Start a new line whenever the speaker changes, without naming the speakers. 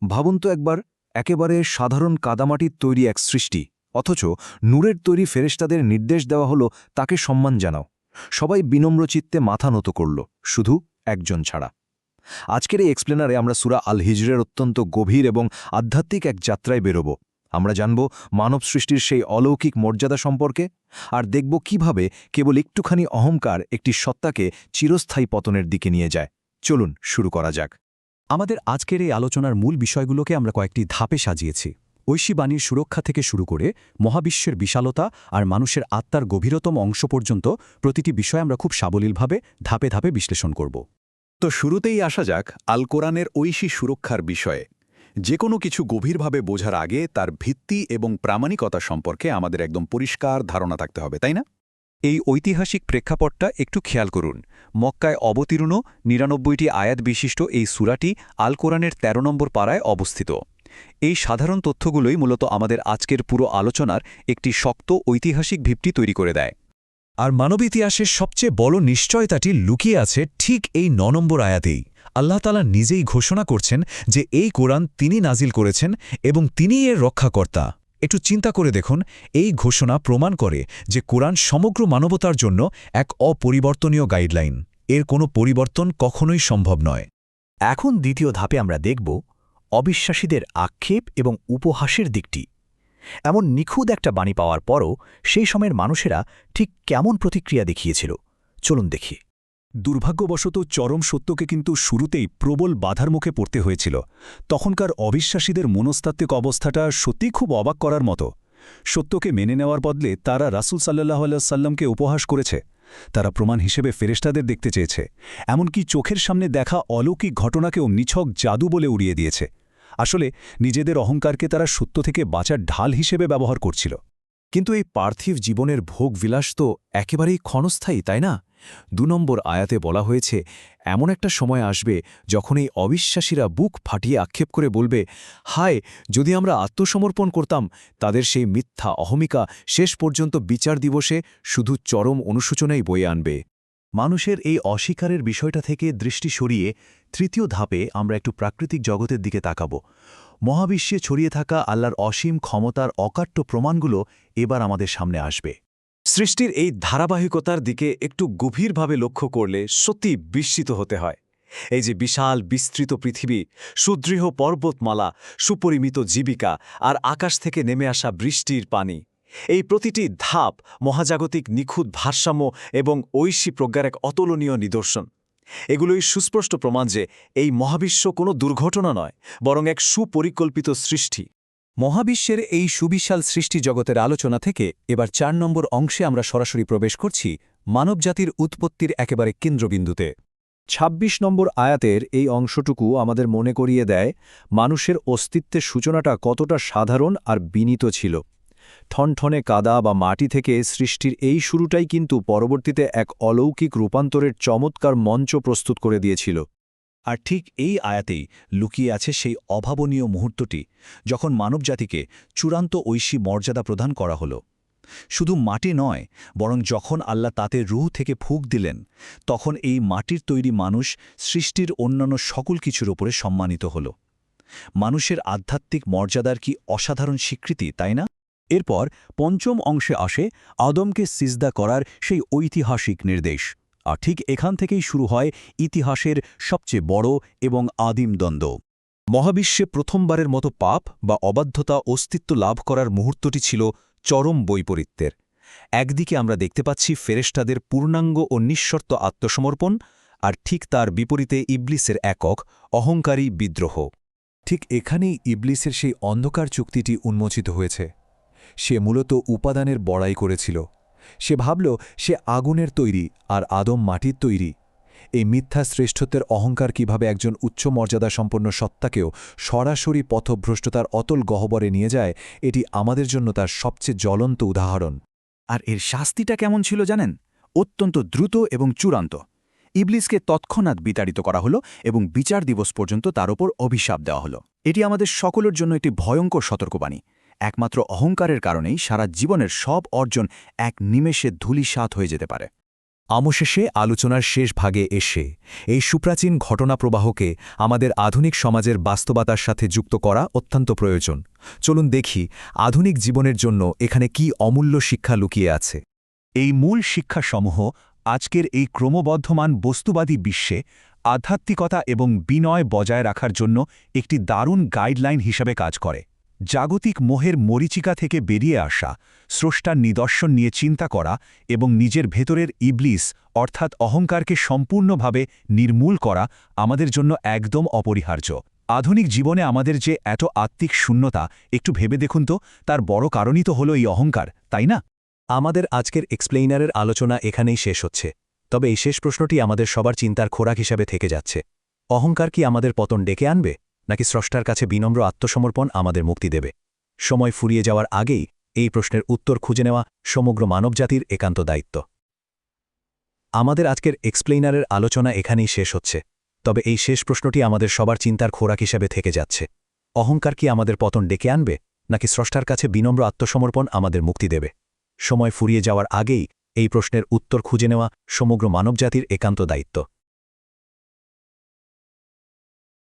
ভাবুন তো একবার, একেবারে সাধারণ কাদামাটির তৈরি এক সৃষ্টি, অথচ নূরের তৈরি ফেরেশতাদের নির্দেশ দেওয়া হলো তাকে সম্মান জানাও। সবাই বিনম্র চিত্তে মাথা নত করল, শুধু একজন ছাড়া। আজকের এই এক্সপ্লেনারে আমরা সূরা আল হিজরের অত্যন্ত গভীর এবং আধ্যাত্মিক এক যাত্রায় বেরোব। আমরা জানব মানব সৃষ্টির সেই অলৌকিক মর্যাদা সম্পর্কে, আর দেখব কিভাবে কেবল একটুখানি অহংকার একটি সত্তাকে চিরস্থায়ী পতনের দিকে নিয়ে যায়। চলুন শুরু করা যাক।
আমাদের আজকের এই আলোচনার মূল বিষয়গুলোকে আমরা কয়েকটি ধাপে সাজিয়েছি। ঐশী বাণীর সুরক্ষা থেকে শুরু করে মহাবিশ্বের বিশালতা আর মানুষের আত্মার গভীরতম অংশ পর্যন্ত প্রতিটি বিষয় আমরা খুব সাবলীলভাবে ধাপে ধাপে বিশ্লেষণ করব।
তো শুরুতেই আসা যাক আল কোরআনের ঐশী সুরক্ষার বিষয়ে। যে কোনো কিছু গভীরভাবে বোঝার আগে তার ভিত্তি এবং প্রামাণিকতা সম্পর্কে আমাদের একদম পরিষ্কার ধারণা থাকতে হবে, তাই না?
এই ঐতিহাসিক প্রেক্ষাপটটা একটু খেয়াল করুন। মক্কায় অবতীর্ণ ৯৯টি আয়াত বিশিষ্ট এই সূরাটি আল কোরআনের ১৩ নম্বর পাড়ায় অবস্থিত। এই সাধারণ তথ্যগুলোই মূলত আমাদের আজকের পুরো আলোচনার একটি শক্ত ঐতিহাসিক ভিত্তি তৈরি করে দেয়। আর মানব ইতিহাসের সবচেয়ে বড় নিশ্চয়তাটি লুকিয়ে আছে ঠিক এই ৯ নম্বর আয়াতেই। আল্লাহ তাআলা নিজেই ঘোষণা করছেন যে এই কোরআন তিনি নাজিল করেছেন এবং তিনিই এর রক্ষাকর্তা। একটু চিন্তা করে দেখুন, এই ঘোষণা প্রমাণ করে যে কোরআন সমগ্র মানবতার জন্য এক অপরিবর্তনীয় গাইডলাইন। এর কোনো পরিবর্তন কখনোই সম্ভব নয়।
এখন দ্বিতীয় ধাপে আমরা দেখব অবিশ্বাসীদের আক্ষেপ এবং উপহাসের দিকটি। এমন নিখুঁত একটা বাণী পাওয়ার পরও সেই সময়ের মানুষেরা ঠিক কেমন প্রতিক্রিয়া দেখিয়েছিল, চলুন দেখি।
দুর্ভাগ্যবশত চরম সত্যকে কিন্তু শুরুতেই প্রবল বাধার মুখে পড়তে হয়েছিল। তখনকার অবিশ্বাসীদের মনস্তাত্ত্বিক অবস্থাটা সত্যিই খুব অবাক করার মতো। সত্যকে মেনে নেওয়ার বদলে তারা রাসূল সাল্লাল্লাহু আলাইহি সাল্লামকে উপহাস করেছে। তারা প্রমাণ হিসেবে ফেরেশতাদের দেখতে চেয়েছে, এমনকি চোখের সামনে দেখা অলৌকিক ঘটনাকেও নিছক জাদু বলে উড়িয়ে দিয়েছে। আসলে নিজেদের অহংকারকে তারা সত্য থেকে বাঁচার ঢাল হিসেবে ব্যবহার করছিল।
কিন্তু এই পার্থিব জীবনের ভোগবিলাস তো একেবারেই ক্ষণস্থায়ী, তাই না? ২ নম্বর আয়াতে বলা হয়েছে, এমন একটা সময় আসবে যখন এই অবিশ্বাসীরা বুক ফাটিয়ে আক্ষেপ করে বলবে, হায়, যদি আমরা আত্মসমর্পণ করতাম। তাদের সেই মিথ্যা অহমিকা শেষ পর্যন্ত বিচার দিবসে শুধু চরম অনুশোচনাই বয়ে আনবে।
মানুষের এই অস্বীকারের বিষয়টা থেকে দৃষ্টি সরিয়ে তৃতীয় ধাপে আমরা একটু প্রাকৃতিক জগতের দিকে তাকাব। মহাবিশ্বে ছড়িয়ে থাকা আল্লাহর অসীম ক্ষমতার অকাট্য প্রমাণগুলো এবার আমাদের সামনে আসবে।
সৃষ্টির এই ধারাবাহিকতার দিকে একটু গভীরভাবে লক্ষ্য করলে সত্যি বিস্মিত হতে হয়। এই যে বিশাল বিস্তৃত পৃথিবী, সুদৃঢ় পর্বতমালা, সুপরিমিত জীবিকা আর আকাশ থেকে নেমে আসা বৃষ্টির পানি, এই প্রতিটি ধাপ মহাজাগতিক নিখুঁত ভারসাম্য এবং ঐশী প্রজ্ঞার এক অতুলনীয় নিদর্শন। এগুলোই সুস্পষ্ট প্রমাণ যে এই মহাবিশ্ব কোনো দুর্ঘটনা নয়, বরং এক সুপরিকল্পিত সৃষ্টি।
মহাবিশ্বের এই সুবিশাল সৃষ্টি জগতের আলোচনা থেকে এবার ৪ নম্বর অংশে আমরা সরাসরি প্রবেশ করছি মানবজাতির উৎপত্তির একেবারে কেন্দ্রবিন্দুতে।
২৬ নম্বর আয়াতের এই অংশটুকু আমাদের মনে করিয়ে দেয় মানুষের অস্তিত্বের সূচনাটা কতটা সাধারণ আর বিনীত ছিল। ঠনঠনে কাদা বা মাটি থেকে সৃষ্টির এই শুরুটাই কিন্তু পরবর্তীতে এক অলৌকিক রূপান্তরের চমৎকার মঞ্চ প্রস্তুত করে দিয়েছিল।
আর ঠিক এই আয়াতেই লুকিয়ে আছে সেই অভাবনীয় মুহূর্তটি, যখন মানবজাতিকে চূড়ান্ত ঐশী মর্যাদা প্রদান করা হল। শুধু মাটি নয়, বরং যখন আল্লাহ তাতে রূহ থেকে ফুঁক দিলেন, তখন এই মাটির তৈরি মানুষ সৃষ্টির অন্যান্য সকল কিছুর ওপরে সম্মানিত হল। মানুষের আধ্যাত্মিক মর্যাদার কি অসাধারণ স্বীকৃতি, তাই না?
এরপর পঞ্চম অংশে আসে আদমকে সিজদা করার সেই ঐতিহাসিক নির্দেশ। আর ঠিক এখান থেকেই শুরু হয় ইতিহাসের সবচেয়ে বড় এবং আদিম দ্বন্দ্ব।
মহাবিশ্বে প্রথমবারের মতো পাপ বা অবাধ্যতা অস্তিত্ব লাভ করার মুহূর্তটি ছিল চরম বৈপরীত্যের। একদিকে আমরা দেখতে পাচ্ছি ফেরেশতাদের পূর্ণাঙ্গ ও নিঃশর্ত আত্মসমর্পণ, আর ঠিক তার বিপরীতে ইবলিসের একক অহংকারী বিদ্রোহ। ঠিক এখানেই ইবলিসের সেই অন্ধকার চুক্তিটি উন্মোচিত হয়েছে। সে মূলত উপাদানের বড়াই করেছিল। সে ভাবল সে আগুনের তৈরি আর আদম মাটির তৈরি। এই মিথ্যা শ্রেষ্ঠত্বের অহংকার কিভাবে একজন উচ্চ মর্যাদা সম্পন্ন সত্তাকেও সরাসরি পথভ্রষ্টতার অতল গহ্বরে নিয়ে যায়, এটি আমাদের জন্য তার সবচেয়ে জ্বলন্ত উদাহরণ।
আর এর শাস্তিটা কেমন ছিল জানেন? অত্যন্ত দ্রুত এবং চূড়ান্ত। ইবলিসকে তৎক্ষণাৎ বিতাড়িত করা হলো এবং বিচার দিবস পর্যন্ত তার ওপর অভিশাপ দেওয়া হলো। এটি আমাদের সকলের জন্য একটি ভয়ঙ্কর সতর্কবাণী। একমাত্র অহংকারের কারণেই সারা জীবনের সব অর্জন এক নিমেষে ধূলিসাৎ হয়ে যেতে পারে।
অবশেষে আলোচনার শেষ ভাগে এসে এই সুপ্রাচীন ঘটনাপ্রবাহকে আমাদের আধুনিক সমাজের বাস্তবতার সাথে যুক্ত করা অত্যন্ত প্রয়োজন। চলুন দেখি আধুনিক জীবনের জন্য এখানে কি অমূল্য শিক্ষা লুকিয়ে আছে।
এই মূল শিক্ষাসমূহ আজকের এই ক্রমবর্ধমান বস্তুবাদী বিশ্বে আধ্যাত্মিকতা এবং বিনয় বজায় রাখার জন্য একটি দারুণ গাইডলাইন হিসাবে কাজ করে। জাগতিক মোহের মরীচিকা থেকে বেরিয়ে আসা, স্রষ্টার নিদর্শন নিয়ে চিন্তা করা এবং নিজের ভেতরের ইবলিস অর্থাৎ অহংকারকে সম্পূর্ণভাবে নির্মূল করা আমাদের জন্য একদম অপরিহার্য। আধুনিক জীবনে আমাদের যে এত আত্মিক শূন্যতা, একটু ভেবে দেখুন তো, তার বড় কারণই তো হলো এই অহংকার, তাই না?
আমাদের আজকের এক্সপ্লেইনারের আলোচনা এখানেই শেষ হচ্ছে, তবে এই শেষ প্রশ্নটি আমাদের সবার চিন্তার খোরাক হিসাবে থেকে যাচ্ছে। অহংকার কি আমাদের পতন ডেকে আনবে, নাকি স্রষ্টার কাছে বিনম্র আত্মসমর্পণ আমাদের মুক্তি দেবে? সময় ফুরিয়ে যাওয়ার আগেই এই প্রশ্নের উত্তর খুঁজে নেওয়া সমগ্র মানবজাতির একান্ত দায়িত্ব। আমাদের আজকের এক্সপ্লেইনারের আলোচনা এখানেই শেষ হচ্ছে, তবে এই শেষ প্রশ্নটি আমাদের সবার চিন্তার খোরাক হিসাবে থেকে যাচ্ছে। অহংকার কি আমাদের পতন ডেকে আনবে, নাকি স্রষ্টার কাছে বিনম্র আত্মসমর্পণ আমাদের মুক্তি দেবে? সময় ফুরিয়ে যাওয়ার আগেই এই প্রশ্নের উত্তর খুঁজে নেওয়া সমগ্র মানবজাতির একান্ত দায়িত্ব।